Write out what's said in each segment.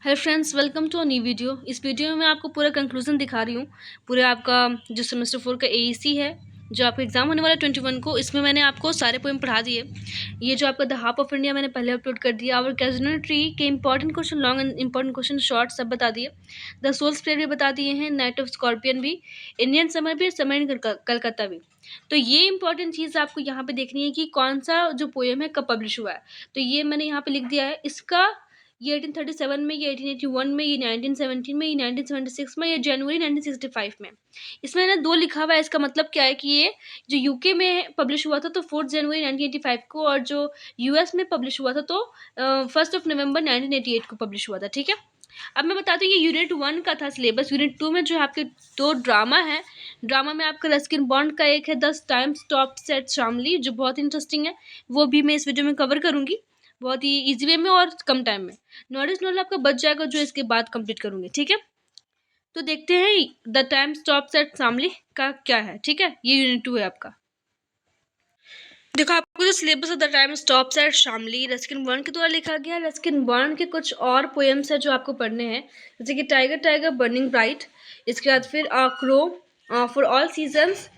Hello friends, welcome to a new video. इस video में मैं आपको पूरा कंक्लूजन दिखा रही हूँ। पूरे आपका जो सेमेस्टर 4 का एईसी है, जो आपका एग्जाम होने वाला है 21 को, इसमें मैंने आपको सारे पोएम पढ़ा दिए। ये जो आपका द हाफ ऑफ इंडिया मैंने पहले अपलोड कर दिया। और कैजुअल ट्री के important question, long and important question, short सब बता दिए। द सोल्स प्रेयर भी बता दिए हैं, नाइट ऑफ स्कॉर्पियन भी, इंडियन समर भी, समर इन कलकत्ता भी। तो ये इंपॉर्टेंट चीज़ आपको यहाँ पे देखनी है कि कौन सा जो पोएम है कब पब्लिश हुआ है। तो ये मैंने यहाँ पे लिख दिया है। इसका ये 1837 में, ये 1881 में, ये 1917 में, ये 1976 में, ये जनवरी 1965 में। इसमें ना 2 लिखा हुआ है। इसका मतलब क्या है कि ये जो यूके में पब्लिश हुआ था तो 4 जनवरी 1985 को, और जो यूएस में पब्लिश हुआ था तो 1 नवंबर 1988 को पब्लिश हुआ था। ठीक है, अब मैं बताती हूँ। ये यूनिट 1 का था सिलेबस। यूनिट 2 में जो है आपके 2 ड्रामा है। ड्रामा में आपका रस्किन बॉन्ड का एक है 10 टाइम्स स्टॉप्स एट शामली, जो बहुत इंटरेस्टिंग है। वो भी मैं इस वीडियो में कवर करूंगी बहुत ही इजी वे में और कम टाइम में। नॉलेज नॉलेज आपका बच जाएगा, जो इसके बाद कंप्लीट करूंगी। ठीक है, तो देखते हैं the time stops at Shamli का क्या है। ठीक है, ये यूनिट 2 है आपका। देखो, आपको जो syllabus of the time stops at Shamli Ruskin bond के द्वारा लिखा गया है। रस्किन बॉन्ड के कुछ और पोएम्स है जो आपको पढ़ने हैं, जैसे कि टाइगर टाइगर बर्निंग ब्राइट, इसके बाद फिर crow, for all seasons,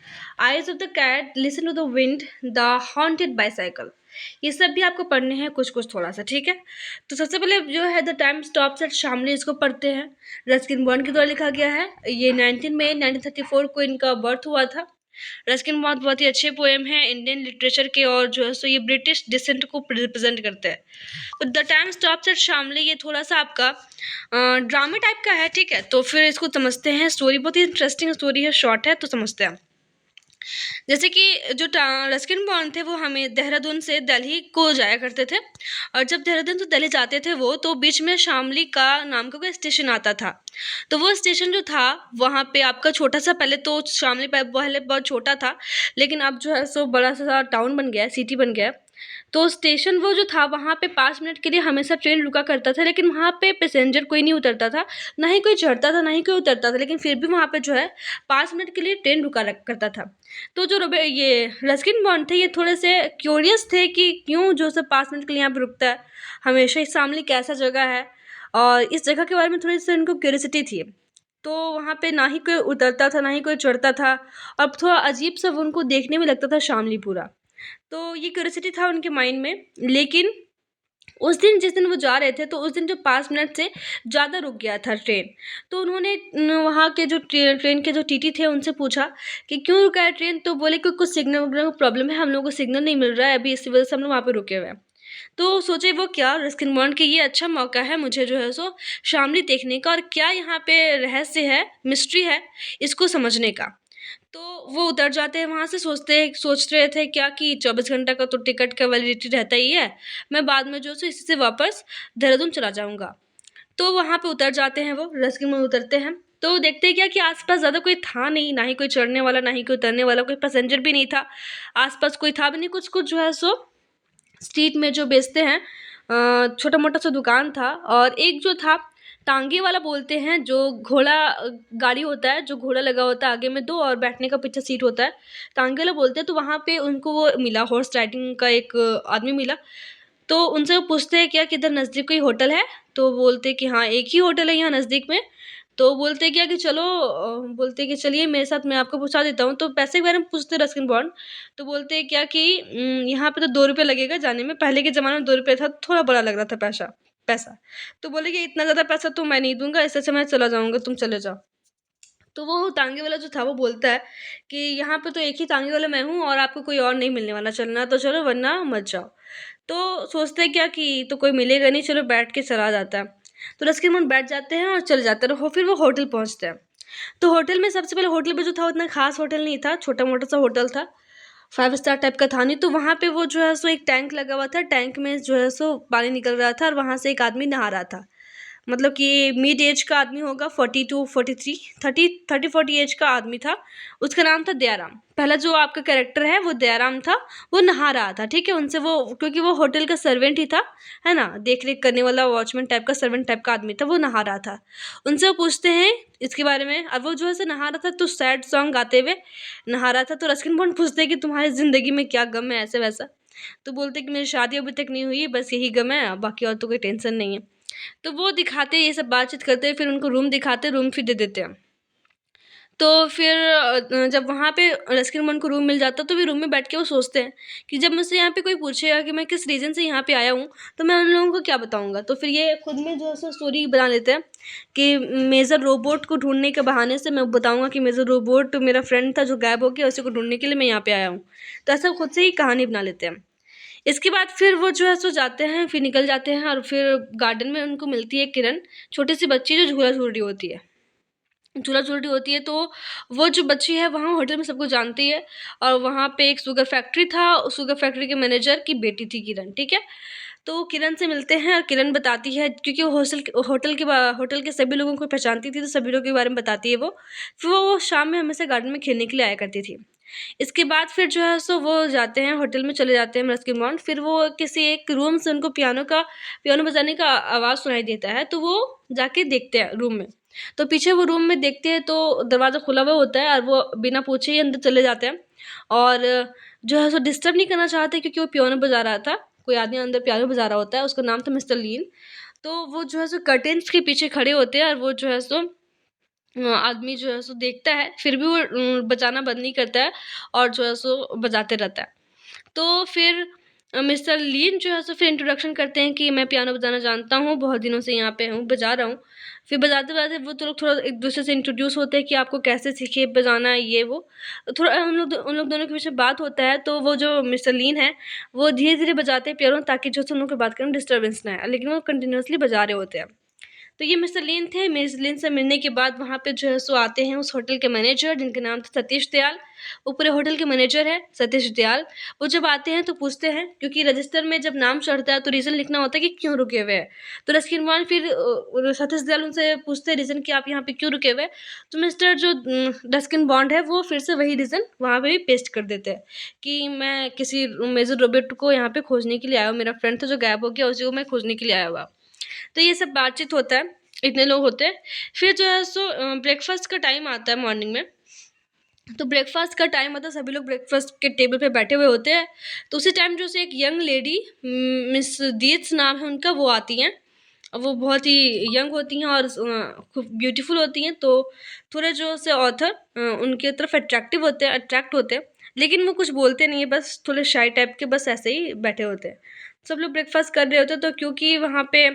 eyes of the cat, listen to the wind, the haunted bicycle. ये सब भी आपको पढ़ने हैं कुछ कुछ थोड़ा सा। ठीक है, तो सबसे पहले जो है the time stops at Shamli, इसको पढ़ते हैं। रस्किन बॉन्ड के द्वारा लिखा गया है। ये 19 मई 1934 को इनका बर्थ हुआ था। रस्किन बॉन्ड बहुत ही अच्छे पोएम हैं इंडियन लिटरेचर के, और जो है सो ये ब्रिटिश डिसेंट को रिप्रेजेंट करते हैं। तो the time stops at Shamli ये थोड़ा सा आपका ड्रामे टाइप का है। ठीक है, तो फिर इसको समझते हैं। स्टोरी बहुत ही इंटरेस्टिंग स्टोरी है, शॉर्ट है, तो समझते हैं। जैसे कि जो रस्किन बॉन्ड थे वो हमें देहरादून से दिल्ली को जाया करते थे, और जब देहरादून से दिल्ली जाते थे वो, तो बीच में शामली का नाम का कोई स्टेशन आता था। तो वो स्टेशन जो था वहाँ पे आपका छोटा सा, पहले तो शामली पहले बहुत छोटा था, लेकिन अब जो है सो बड़ा सा टाउन बन गया, सिटी बन गया। तो स्टेशन वो जो था वहाँ पे 5 मिनट के लिए हमेशा ट्रेन रुका करता था, लेकिन वहाँ पे पैसेंजर कोई नहीं उतरता था, ना ही कोई चढ़ता था, ना ही कोई उतरता था, लेकिन फिर भी वहाँ पे जो है 5 मिनट के लिए ट्रेन रुका करता था। तो जो ये रस्किन बॉन्ड थे, ये थोड़े से क्यूरियस थे कि क्यों जो सब 5 मिनट के लिए यहाँ पे रुकता है हमेशा। इस शामली कैसा जगह है, और इस जगह के बारे में थोड़ी सी उनको क्यूरियोसिटी थी। तो वहाँ पे ना ही कोई उतरता था, ना ही कोई चढ़ता था। अब थोड़ा अजीब सा उनको देखने में लगता था शामली पूरा। तो ये क्यूरियोसिटी था उनके माइंड में। लेकिन उस दिन, जिस दिन वो जा रहे थे, तो उस दिन जो 5 मिनट से ज़्यादा रुक गया था ट्रेन। तो उन्होंने वहाँ के जो ट्रेन के जो टीटी थे उनसे पूछा कि क्यों रुका है ट्रेन। तो बोले कि कुछ सिग्नल वगैरह का प्रॉब्लम है, हम लोगों को सिग्नल नहीं मिल रहा है अभी, इसी वजह से हम लोग वहाँ पे रुके हुए हैं। तो सोचे वो क्या, रस्किन बॉन्ड के ये अच्छा मौका है मुझे जो है सो शामली देखने का, और क्या यहाँ पे रहस्य है, मिस्ट्री है, इसको समझने का। तो वो उतर जाते हैं वहाँ से। सोच रहे थे क्या कि 24 घंटा का तो टिकट का वैलिडिटी रहता ही है, मैं बाद में जो है इसी से वापस देहरादून चला जाऊँगा। तो वहाँ पे उतर जाते हैं वो, रस्किन में उतरते हैं। तो देखते हैं क्या कि आसपास ज़्यादा कोई था नहीं, ना ही कोई चढ़ने वाला, ना ही कोई उतरने वाला, कोई पैसेंजर भी नहीं था। आसपास कोई था भी नहीं। कुछ कुछ जो है सो स्ट्रीट में जो बेचते हैं, छोटा मोटा सा दुकान था। और एक जो था टांगे वाला बोलते हैं, जो घोड़ा गाड़ी होता है, जो घोड़ा लगा होता है आगे में 2 और बैठने का पीछे सीट होता है, टांगे वाला बोलते हैं। तो वहाँ पे उनको वो मिला, हॉर्स राइडिंग का एक आदमी मिला। तो उनसे वो पूछते हैं क्या कि इधर नज़दीक कोई होटल है। तो बोलते कि हाँ, एक ही होटल है यहाँ नज़दीक में। तो बोलते क्या कि चलो, बोलते कि चलिए मेरे साथ, मैं आपको पहुँचा देता हूँ। तो पैसे के बारे में पूछते रस्किन बॉन्ड। तो बोलते क्या कि यहाँ पे तो 2 रुपये लगेगा जाने में। पहले के ज़माने में 2 रुपये था, थोड़ा बड़ा लग रहा था पैसा पैसा। तो बोले कि इतना ज़्यादा पैसा तो मैं नहीं दूंगा, इससे अच्छा मैं चला जाऊँगा, तुम चले जाओ। तो वो तांगे वाला जो था वो बोलता है कि यहाँ पे तो एक ही तांगे वाला मैं हूँ, और आपको कोई और नहीं मिलने वाला, चलना तो चलो वरना मत जाओ। तो सोचते हैं क्या कि तो कोई मिलेगा नहीं, चलो बैठ के चला जाता है। तो रस्किन बॉन्ड बैठ जाते हैं और चले जाते हैं। फिर वो होटल पहुँचते हैं। तो होटल में सबसे पहले, होटल पे जो था उतना खास होटल नहीं था, छोटा मोटा सा होटल था, 5 स्टार टाइप का था नहीं। तो वहाँ पे वो जो है सो एक टैंक लगा हुआ था, टैंक में जो है सो पानी निकल रहा था, और वहाँ से एक आदमी नहा रहा था। मतलब कि मिड एज का आदमी होगा, 42 43, 30 40 एज का आदमी था। उसका नाम था दयाराम। पहला जो आपका कैरेक्टर है वो दयाराम था, वो नहा रहा था। ठीक है, उनसे वो, क्योंकि वो होटल का सर्वेंट ही था, है ना, देख रेख करने वाला, वॉचमैन टाइप का, सर्वेंट टाइप का आदमी था, वो नहा रहा था। उनसे वो पूछते हैं इसके बारे में। अब वो जो है से नहा रहा था तो सैड सॉन्ग गाते हुए नहा रहा था। तो रस्किन बॉन्ड पूछते हैं कि तुम्हारी ज़िंदगी में क्या गम है, ऐसे वैसा। तो बोलते कि मेरी शादी अभी तक नहीं हुई है, बस यही गम है, बाकी और तो कोई टेंशन नहीं है। तो वो दिखाते ये सब बातचीत करते हैं, फिर उनको रूम दिखाते, रूम फिर दे देते हैं। तो फिर जब वहाँ पे रेस्क्यू वुमन को रूम मिल जाता है, तो फिर रूम में बैठ के वो सोचते हैं कि जब मुझसे यहाँ पे कोई पूछेगा कि मैं किस रीज़न से यहाँ पे आया हूँ, तो मैं उन लोगों को क्या बताऊँगा। तो फिर ये खुद में जो है सो स्टोरी बना लेते हैं कि मेजर रोबोट को ढूँढने के बहाने से मैं बताऊँगा कि मेजर रोबोट मेरा फ्रेंड था जो गायब हो गया, उसी को ढूँढने के लिए मैं यहाँ पे आया हूँ। तो ऐसा खुद से ही कहानी बना लेते हैं। इसके बाद फिर वो जो है सो जाते हैं, फिर निकल जाते हैं और फिर गार्डन में उनको मिलती है किरण, छोटी-सी बच्ची जो झूला झूल रही होती है। झूला झूल रही होती है, तो वो जो बच्ची है वहाँ होटल में सबको जानती है, और वहाँ पे एक शुगर फैक्ट्री था, उस शुगर फैक्ट्री के मैनेजर की बेटी थी किरण, ठीक है? तो किरण से मिलते हैं और किरण बताती है, क्योंकि वो होटल के सभी लोगों को पहचानती थी, तो सभी लोगों के बारे में बताती है वो। फिर वो शाम में हमेशा गार्डन में खेलने के लिए आया करती थी। इसके बाद फिर जो है सो वो जाते हैं, होटल में चले जाते हैं रस्किन बॉन्ड। फिर वो किसी एक रूम से उनको पियानो बजाने का आवाज़ सुनाई देता है, तो वो जाके देखते हैं रूम में। तो पीछे वो रूम में देखते हैं तो दरवाज़ा खुला हुआ होता है, और वो बिना पूछे ही अंदर चले जाते हैं, और जो है सो डिस्टर्ब नहीं करना चाहते, क्योंकि वो पियानो बजा रहा था। कोई आदमी अंदर पियानो बजा रहा होता है, उसका नाम था मिस्टर लीन। तो वो जो है सो कर्टेन्स के पीछे खड़े होते हैं, और वो जो है सो आदमी जो है सो देखता है, फिर भी वो बजाना बंद नहीं करता है, और जो है सो बजाते रहता है। तो फिर मिस्टर लीन जो है सो फिर इंट्रोडक्शन करते हैं कि मैं पियानो बजाना जानता हूँ, बहुत दिनों से यहाँ पे हूँ, बजा रहा हूँ। फिर बजाते-बजाते वो तो लोग थोड़ा एक-दूसरे से इंट्रोड्यूस होते हैं कि आपको कैसे सीखे बजाना है, ये वो। तो थोड़ा उन लोग दोनों के बीच में बात होता है, तो वो जो मिस्टर लीन है, वो धीरे-धीरे बजाते हैं पियानो, ताकि जो है सो उन लोग की बात करने में डिस्टर्बेंस ना आए, लेकिन वो कंटिन्यूअसली बजा रहे होते हैं। तो ये मिस्टर लीन थे। मिस लीन से मिलने के बाद वहाँ पे जो है सो आते हैं उस होटल के मैनेजर, जिनका नाम था सतीश दयाल। वो पूरे होटल के मैनेजर हैं सतीश दयाल। वो जब आते हैं तो पूछते हैं, क्योंकि रजिस्टर में जब नाम चढ़ता है तो रीज़न लिखना होता है कि क्यों रुके हुए हैं। तो रस्किन फिर सतीश दयाल उनसे पूछते हैं रीज़न कि आप यहाँ पे क्यों रुके हुए हैं? तो मिस्टर जो रस्किन बॉन्ड है, वो फिर से वही रीज़न वहाँ पे भी पेस्ट कर देते हैं कि मैं किसी मेजर रॉबर्ट को यहाँ पे खोजने के लिए आया हूँ। मेरा फ्रेंड था जो गायब हो गया, उसी को मैं खोजने के लिए आया हुआ। तो ये सब बातचीत होता है, इतने लोग होते हैं। फिर जो है सो ब्रेकफ़ास्ट का टाइम आता है मॉर्निंग में। तो ब्रेकफ़ास्ट का टाइम आता है, सभी लोग ब्रेकफ़ास्ट के टेबल पे बैठे हुए होते हैं। तो उसी टाइम जो से एक यंग लेडी, मिस दीत्स नाम है उनका, वो आती हैं। वो बहुत ही यंग होती हैं और खूब ब्यूटीफुल होती हैं। तो थोड़े जो से ऑथर उनके तरफ अट्रैक्ट होते हैं। लेकिन वो कुछ बोलते नहीं हैं, बस थोड़े शाय टाइप के, बस ऐसे ही बैठे होते हैं। सब लोग ब्रेकफ़ास्ट कर रहे होते हैं, तो क्योंकि वहाँ पे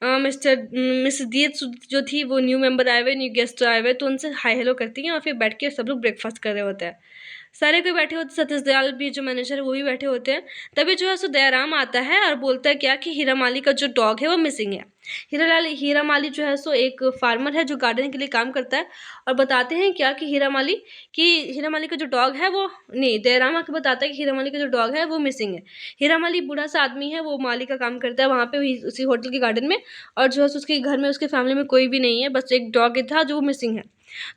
मिस दीत्स जो थी, वो न्यू मेंबर आए हुए, न्यू गेस्ट आए हुए, तो उनसे हाय हेलो करती हैं, और फिर बैठ के सब लोग ब्रेकफ़ास्ट कर रहे होते हैं। सारे कोई बैठे होते, सतीश दयाल भी जो मैनेजर है वो भी बैठे होते हैं। तभी जो है सो दयाराम आता है और बोलता है क्या कि हीरा माली का जो डॉग है वो मिसिंग है। हीरा माली जो है सो एक फार्मर है जो गार्डन के लिए काम करता है, और बताते हैं क्या कि हीरा माली का जो डॉग है वो, नहीं, दयाराम आके बताता है कि हीरा माली का जो डॉग है वो मिसिंग है। हीरा माली बूढ़ा सा आदमी है, वो माली का काम करता है वहाँ पे, उसी होटल के गार्डन में, और जो है सो उसके घर में उसके फैमिली में कोई भी नहीं है, बस एक डॉग ही था जो वो मिसिंग है।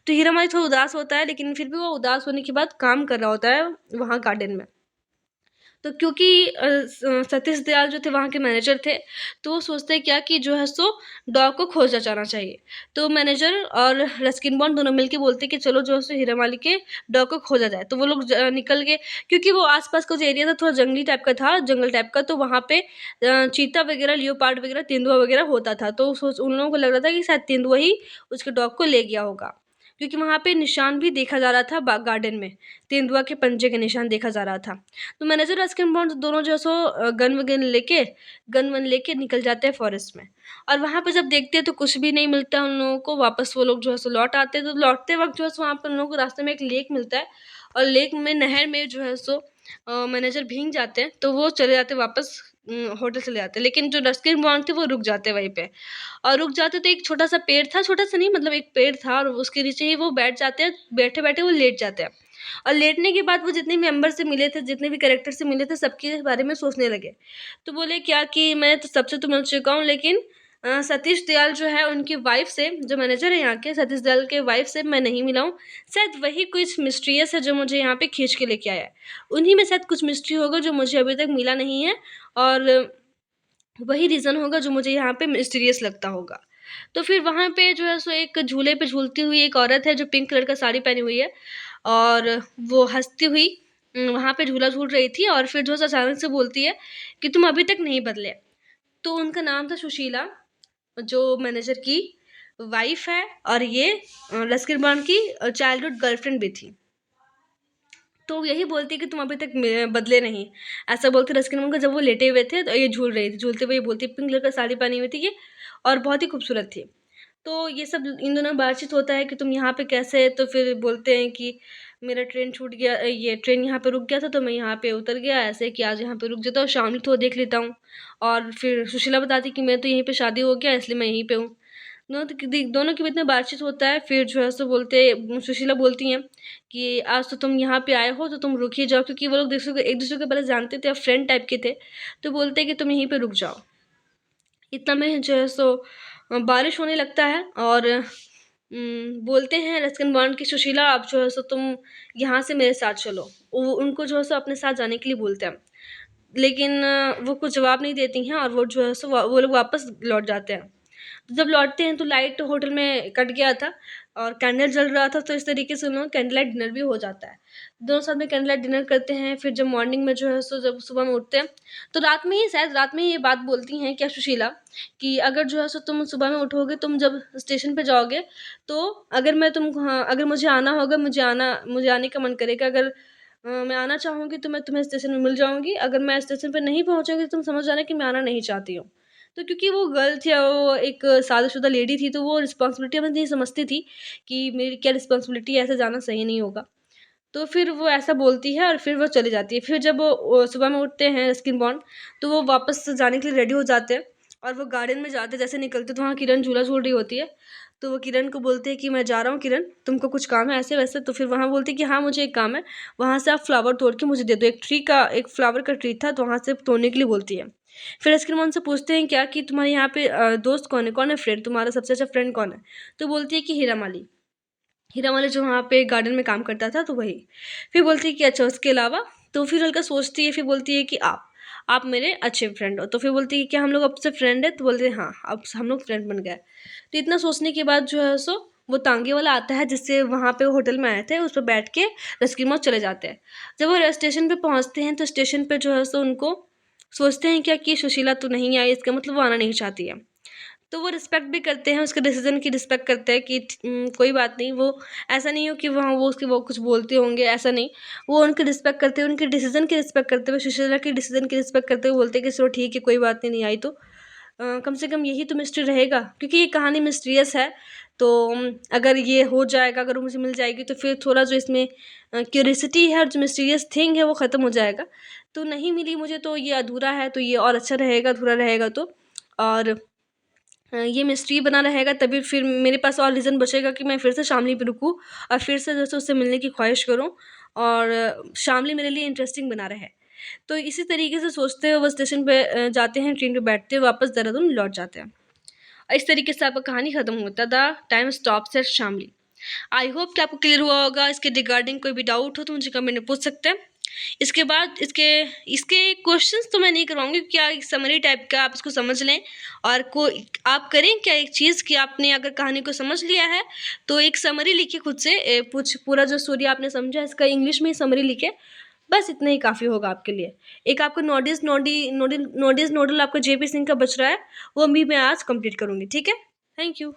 तो हीरा माली थोड़ा उदास होता है, लेकिन फिर भी वो उदास होने के बाद काम कर रहा होता है वहाँ गार्डन में। तो क्योंकि सतीश दयाल जो थे वहाँ के मैनेजर थे, तो वो सोचते हैं क्या कि जो है सो डॉग को खोजा जाना चाहिए। तो मैनेजर और रस्किन बॉन्ड दोनों मिलके बोलते हैं कि चलो जो है सो हीरा माली के डॉग को खोजा जाए। तो वो लोग निकल के, क्योंकि वो आसपास का जो एरिया था थोड़ा जंगली टाइप का था, जंगल टाइप का, तो वहाँ पे चीता वगैरह, लियोपार्ड वगैरह, तेंदुआ वगैरह होता था। तो उन लोगों को लग रहा था कि शायद तेंदुआ ही उसके डॉग को ले गया होगा, क्योंकि वहाँ पे निशान भी देखा जा रहा था गार्डन में, तेंदुआ के पंजे के निशान देखा जा रहा था। तो मैनेजर और रस्किन बॉन्ड दोनों जो है सो गन वन लेके निकल जाते हैं फॉरेस्ट में। और वहाँ पे जब देखते हैं तो कुछ भी नहीं मिलता है उन लोगों को। वापस वो लोग जो है सो लौट आते हैं। तो लौटते वक्त जो है सो वहाँ पे उन लोगों को रास्ते में एक लेक मिलता है, और लेक में, नहर में जो है सो मैनेजर भीग जाते हैं, तो वो चले जाते हैं वापस, होटल चले जाते हैं। लेकिन जो रस्किन बॉन्ड थे वो रुक जाते हैं वहीं पे, और रुक जाते तो एक छोटा सा पेड़ था, छोटा सा नहीं मतलब एक पेड़ था, और उसके नीचे ही वो बैठ जाते हैं, बैठे बैठे वो लेट जाते हैं। और लेटने के बाद वो जितने भी मेंबर से मिले थे, जितने भी कैरेक्टर से मिले थे, सबके बारे में सोचने लगे। तो बोले क्या कि मैं तो सबसे तो मिल चुका हूँ, लेकिन सतीश दयाल जो है उनकी वाइफ से, जो मैनेजर है यहाँ के, सतीश दयाल के वाइफ से मैं नहीं मिला हूँ। शायद वही कुछ मिस्टीरियस है जो मुझे यहाँ पे खींच के लेके आया है। उन्हीं में शायद कुछ मिस्ट्री होगा जो मुझे अभी तक मिला नहीं है, और वही रीज़न होगा जो मुझे यहाँ पे मिस्टीरियस लगता होगा। तो फिर वहाँ पे जो है सो एक झूले पे झूलती हुई एक औरत है जो पिंक कलर का साड़ी पहनी हुई है, और वो हँसती हुई वहाँ पे झूला झूल रही थी, और फिर जो है अचानक से बोलती है कि तुम अभी तक नहीं बदले। तो उनका नाम था सुशीला। जो मैनेजर की वाइफ है, और ये रस्किन बॉन्ड की चाइल्डहुड गर्लफ्रेंड भी थी। तो यही बोलती है कि तुम अभी तक बदले नहीं, ऐसा बोलती रस्किन बॉन्ड को। जब वो लेटे हुए थे तो ये झूल रही थी, झूलते हुए ये बोलती, पिंक कलर का साड़ी पहनी हुई थी ये, और बहुत ही खूबसूरत थी। तो ये सब इन दोनों में बातचीत होता है कि तुम यहाँ पे कैसे, तो फिर बोलते हैं कि मेरा ट्रेन छूट गया, ये ट्रेन यहाँ पे रुक गया था तो मैं यहाँ पे उतर गया, ऐसे कि आज यहाँ पे रुक जाता हूँ, शाम को देख लेता हूँ। और फिर सुशीला बताती कि मैं तो यहीं पे शादी हो गया इसलिए मैं यहीं पे हूँ। दोनों के बीच में बातचीत होता है। फिर जो है सो सुशीला बोलती हैं कि आज तो तुम यहाँ पे आए हो तो तुम रुक ही जाओ, क्योंकि वो लोग एक दूसरे को पहले जानते थे, फ्रेंड टाइप के थे। तो बोलते हैं कि तुम यहीं पे रुक जाओ। इतना में जो है सो बारिश होने लगता है, और बोलते हैं रस्किन बॉन्ड की, सुशीला आप जो है सो तुम यहाँ से मेरे साथ चलो। वो उनको जो है सो अपने साथ जाने के लिए बोलते हैं, लेकिन वो कुछ जवाब नहीं देती हैं, और वो जो है सो वो लोग वापस लौट जाते हैं। तो जब लौटते हैं तो लाइट होटल में कट गया था और कैंडल जल रहा था, तो इस तरीके से उन लोगों का कैंडल लाइट डिनर भी हो जाता है। दोनों साथ में कैंडल लाइट डिनर करते हैं। फिर जब मॉर्निंग में जो है सो जब सुबह में उठते हैं, तो रात में ही ये बात बोलती हैं क्या सुशीला, कि अगर जो है सो तुम सुबह में उठोगे, तुम जब स्टेशन पे जाओगे, तो अगर मैं तुम हाँ, अगर मुझे आना होगा, मुझे आने का मन करेगा, अगर मैं आना चाहूँगी तो मैं तुम्हें स्टेशन में मिल जाऊँगी, अगर मैं स्टेशन पे नहीं पहुँचूँगी तो तुम समझ जाना कि मैं आना नहीं चाहती हूँ। तो क्योंकि वो गर्ल थी और वो एक शादीशुदा लेडी थी, तो वो रिस्पॉन्सिबिलिटी अपनी नहीं समझती थी कि मेरी क्या रिस्पॉन्सिबिलिटी है, ऐसे जाना सही नहीं होगा। तो फिर वो ऐसा बोलती है और फिर वो चली जाती है। फिर जब वो सुबह में उठते हैं रस्किन बॉन्ड, तो वो वापस जाने के लिए रेडी हो जाते हैं, और वो गार्डन में जाते जैसे निकलते तो वहाँ किरण झूला झूल रही होती है। तो वो किरण को बोलते हैं कि मैं जा रहा हूँ किरण, तुमको कुछ काम है ऐसे वैसे। तो फिर वहाँ बोलती है कि हाँ मुझे एक काम है, वहाँ से आप फ्लावर तोड़ के मुझे दे दो। एक फ्लावर का ट्री था, तो वहाँ से तोड़ने के लिए बोलती है। फिर रस्किन बॉन्ड से पूछते हैं क्या कि तुम्हारे यहाँ पे दोस्त कौन है फ्रेंड, तुम्हारा सबसे अच्छा फ्रेंड कौन है। तो बोलती है कि हीरा माली। हीरा वाले जो वहाँ पे गार्डन में काम करता था, तो वही। फिर बोलती है कि अच्छा उसके अलावा। तो फिर हल्का सोचती है, फिर बोलती है कि आप मेरे अच्छे फ्रेंड हो। तो फिर बोलती है कि क्या हम लोग अब से फ्रेंड है, तो बोलते हैं हाँ अब हम लोग फ्रेंड बन गए। तो इतना सोचने के बाद जो है सो वो तांगे वाला आता है जिससे वहाँ पे होटल में आए थे, उस पर बैठ के रेस्क्यू मॉल चले जाते हैं। जब वो स्टेशन पे पहुँचते हैं तो स्टेशन पे जो है सो उनको सोचते हैं क्या कि सुशीला तो नहीं आई, इसका मतलब वो आना नहीं चाहती है। तो वो रिस्पेक्ट भी करते हैं, उसके डिसीजन की रिस्पेक्ट करते हैं कि कोई बात नहीं, वो ऐसा नहीं हो कि वहाँ वो कुछ बोलते होंगे, ऐसा नहीं। वो उनकी रिस्पेक्ट करते हुए, उनके डिसीजन की रिस्पेक्ट करते हुए, सुशीला के डिसीजन की रिस्पेक्ट करते हुए बोलते हैं कि चलो ठीक है कोई बात नहीं, नहीं आई तो कम से कम यही तो मिस्ट्री रहेगा, क्योंकि ये कहानी मिस्ट्रियस है। तो अगर ये हो जाएगा, अगर वो मुझे मिल जाएगी, तो फिर थोड़ा जो इसमें क्यूरियसिटी है और जो मिस्टीरियस थिंग है वो ख़त्म हो जाएगा। तो नहीं मिली मुझे तो ये अधूरा है, तो ये और अच्छा रहेगा, अधूरा रहेगा तो। और ये मिस्ट्री बना रहेगा, तभी फिर मेरे पास और रीज़न बचेगा कि मैं फिर से शामली पे रुकूँ और फिर से जैसे उससे मिलने की ख्वाहिश करूँ, और शामली मेरे लिए इंटरेस्टिंग बना रहे। तो इसी तरीके से सोचते हुए वो स्टेशन पे जाते हैं, ट्रेन पे बैठते हैं, वापस देहरादून लौट जाते हैं। और इस तरीके से आपका कहानी ख़त्म होता है, the time stops at Shamli. I hope कि आपको क्लियर हुआ होगा। इसके रिगार्डिंग कोई भी डाउट हो तो मुझे कमेंट में पूछ सकते हैं। इसके बाद इसके इसके क्वेश्चंस तो मैं नहीं करवाऊंगी, क्या एक समरी टाइप का आप इसको समझ लें। और कोई आप करें क्या एक चीज़ कि आपने अगर कहानी को समझ लिया है तो एक समरी लिखिए खुद से, पूरा जो स्टोरी आपने समझा इसका इंग्लिश में ही समरी लिखे। बस इतना ही काफ़ी होगा आपके लिए। एक आपका नोडल आपका जेपी सिंह का बच रहा है, वो भी मैं आज कंप्लीट करूँगी। ठीक है, थैंक यू।